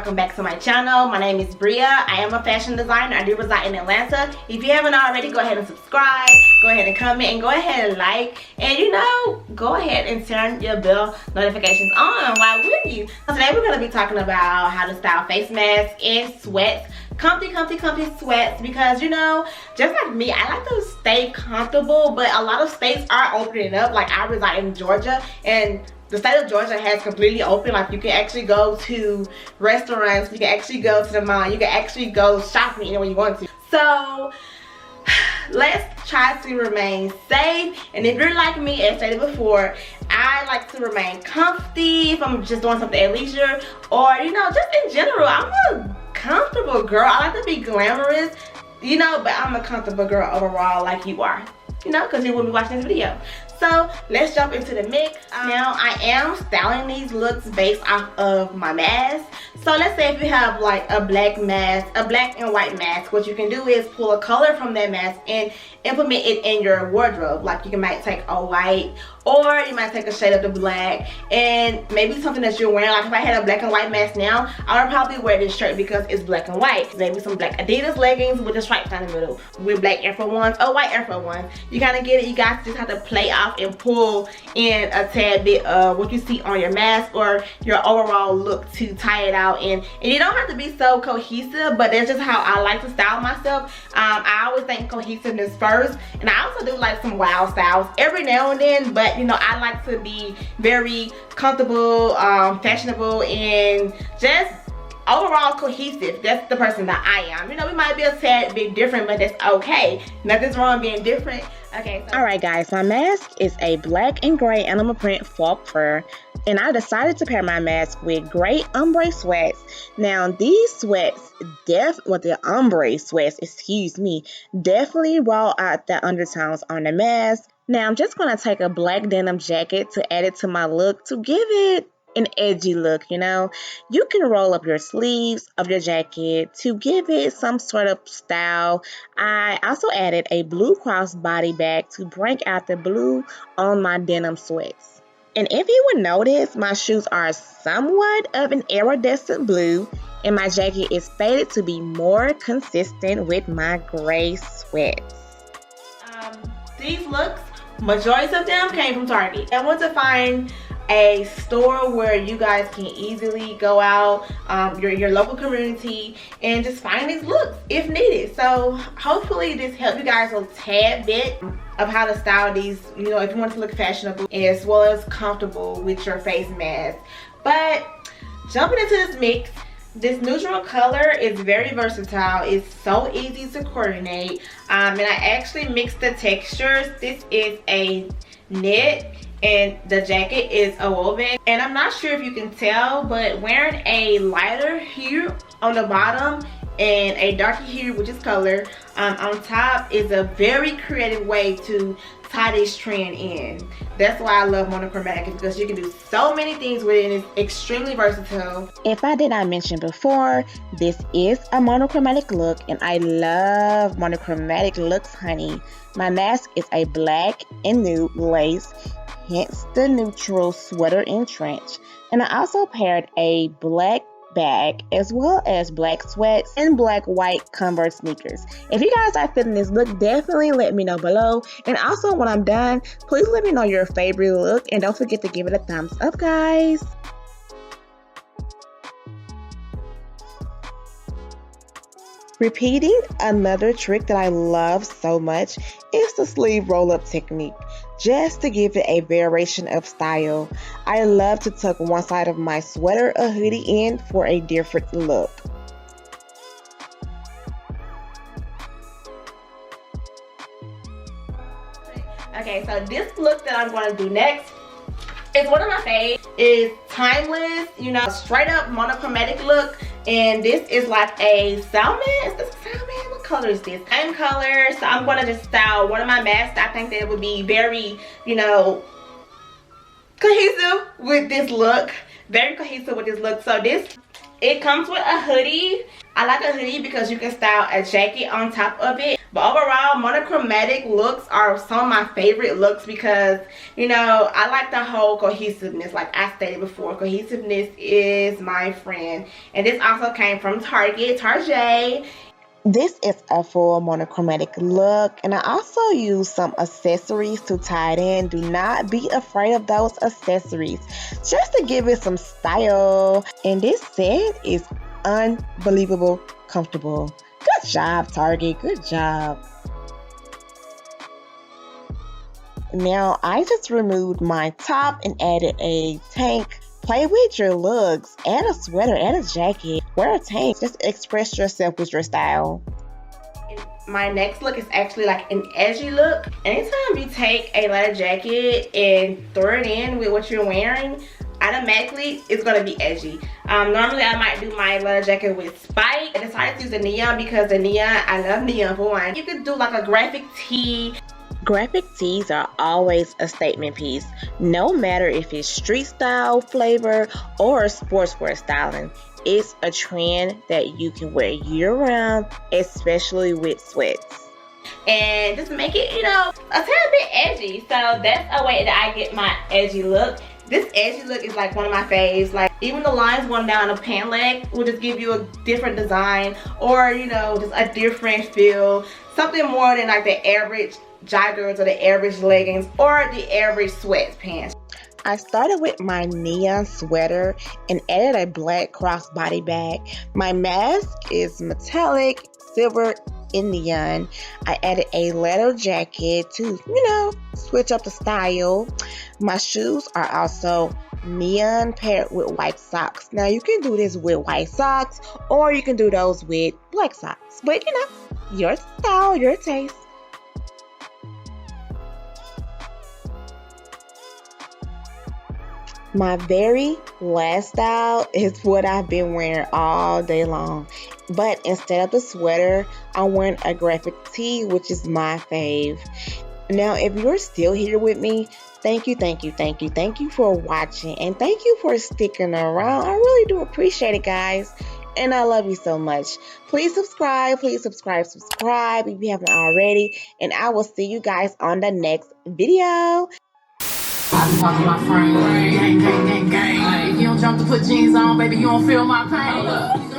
welcome back to my channel. My name is Bria. I am a fashion designer. I do reside in Atlanta. If you haven't already, go ahead and subscribe, go ahead and comment, and go ahead and like, and go ahead and turn your bell notifications on. Why wouldn't you? So today we're going to be talking about how to style face masks and sweats. Comfy sweats, because just like me, I like to stay comfortable, but a lot of states are opening up. Like, I reside in Georgia, and the state of Georgia has completely open. Like, you can actually go to restaurants, you can actually go to the mall, you can actually go shopping anywhere you want to. So let's try to remain safe. And if you're like me, as stated before, I like to remain comfy if I'm just doing something at leisure, or just in general. I'm a comfortable girl. I like to be glamorous, but I'm a comfortable girl overall, like you are, because you will be watching this video. So let's jump into the mix. Now I am styling these looks based off of my mask. So let's say if you have like a black mask, a black and white mask, what you can do is pull a color from that mask and implement it in your wardrobe. Like, you might take a white, or you might take a shade of the black, and maybe something that you're wearing. Like, if I had a black and white mask now, I would probably wear this shirt because it's black and white. Maybe some black Adidas leggings with the stripes down the middle, with black Air Force Ones or white Air Force Ones. You kind of get it. You guys just have to play off and pull in a tad bit of what you see on your mask or your overall look to tie it out. And you don't have to be so cohesive, but that's just how I like to style myself. I always think cohesiveness first, and I also do like some wild styles every now and then, but I like to be very comfortable, fashionable, and just overall cohesive. That's the person that I am. We might be a tad bit different, but that's okay. Nothing's wrong being different. Okay. So alright guys, my mask is a black and gray animal print faux fur, and I decided to pair my mask with gray ombre sweats. Now these sweats the ombre sweats, definitely brought out the undertones on the mask. Now I'm just going to take a black denim jacket to add it to my look to give it an edgy look. You can roll up your sleeves of your jacket to give it some sort of style. I also added a blue crossbody bag to break out the blue on my denim sweats. And if you would notice, my shoes are somewhat of an iridescent blue, and my jacket is faded to be more consistent with my gray sweats. These looks, majority of them came from Target. I want to find a store where you guys can easily go out, your local community, and just find these looks if needed. So hopefully this helped you guys a tad bit of how to style these, if you want to look fashionable as well as comfortable with your face mask. But jumping into this mix, this neutral color is very versatile. It's so easy to coordinate, and I actually mixed the textures. This is a knit, and the jacket is a woven, and I'm not sure if you can tell, but wearing a lighter hue on the bottom and a darker hue, which is color, on top is a very creative way to tie this trend in. That's why I love monochromatic, because you can do so many things with it, and it's extremely versatile. If I did not mention before, this is a monochromatic look, and I love monochromatic looks, honey. My mask is a black and nude lace, hence the neutral sweater and trench. And I also paired a black bag as well as black sweats and black white Converse sneakers. If you guys are feeling this look, definitely let me know below. And also, when I'm done, please let me know your favorite look, and don't forget to give it a thumbs up, guys. Repeating another trick that I love so much is the sleeve roll-up technique, just to give it a variation of style. I love to tuck one side of my sweater or hoodie in for a different look. Okay, so this look that I'm going to do next is one of my faves. It's timeless, straight up monochromatic look. And this is like a salmon. Is this a salmon? What color is this? Same color. So I'm going to just style one of my masks. I think that it would be very, cohesive with this look. Very cohesive with this look. So it comes with a hoodie. I like a hoodie because you can style a jacket on top of it. But overall, monochromatic looks are some of my favorite looks because, you know, I like the whole cohesiveness. Like I stated before, cohesiveness is my friend. And this also came from Target. This is a full monochromatic look, and I also use some accessories to tie it in. Do not be afraid of those accessories, just to give it some style. And this set is unbelievable comfortable. Good job, Target. Good job. Now, I just removed my top and added a tank. Play with your looks. Add a sweater, add a jacket, wear a tank. Just express yourself with your style. My next look is actually like an edgy look. Anytime you take a leather jacket and throw it in with what you're wearing, automatically it's gonna be edgy. Normally I might do my leather jacket with spike. I decided to use the neon because the neon, I love neon for one. You could do like a graphic tee. Graphic tees are always a statement piece, no matter if it's street style flavor or sportswear styling. It's a trend that you can wear year round, especially with sweats. And just make it, you know, a tad bit edgy. So that's a way that I get my edgy look. This edgy look is like one of my faves. Like even the lines going down the pant leg will just give you a different design, or you know, just a different feel. Something more than like the average joggers or the average leggings or the average sweatpants. I started with my neon sweater and added a black crossbody bag. My mask is metallic silver in neon. I added a leather jacket to, you know, switch up the style. My shoes are also neon paired with white socks. Now you can do this with white socks or you can do those with black socks. But you know, your style, your taste. My very last style is what I've been wearing all day long. But instead of the sweater, I'm wearing a graphic tee, which is my fave. Now, if you're still here with me, thank you for watching. And thank you for sticking around. I really do appreciate it, guys. And I love you so much. Please subscribe if you haven't already. And I will see you guys on the next video. My friend, gang, gang, gang, gang. If you don't jump to put jeans on, baby, you don't feel my pain.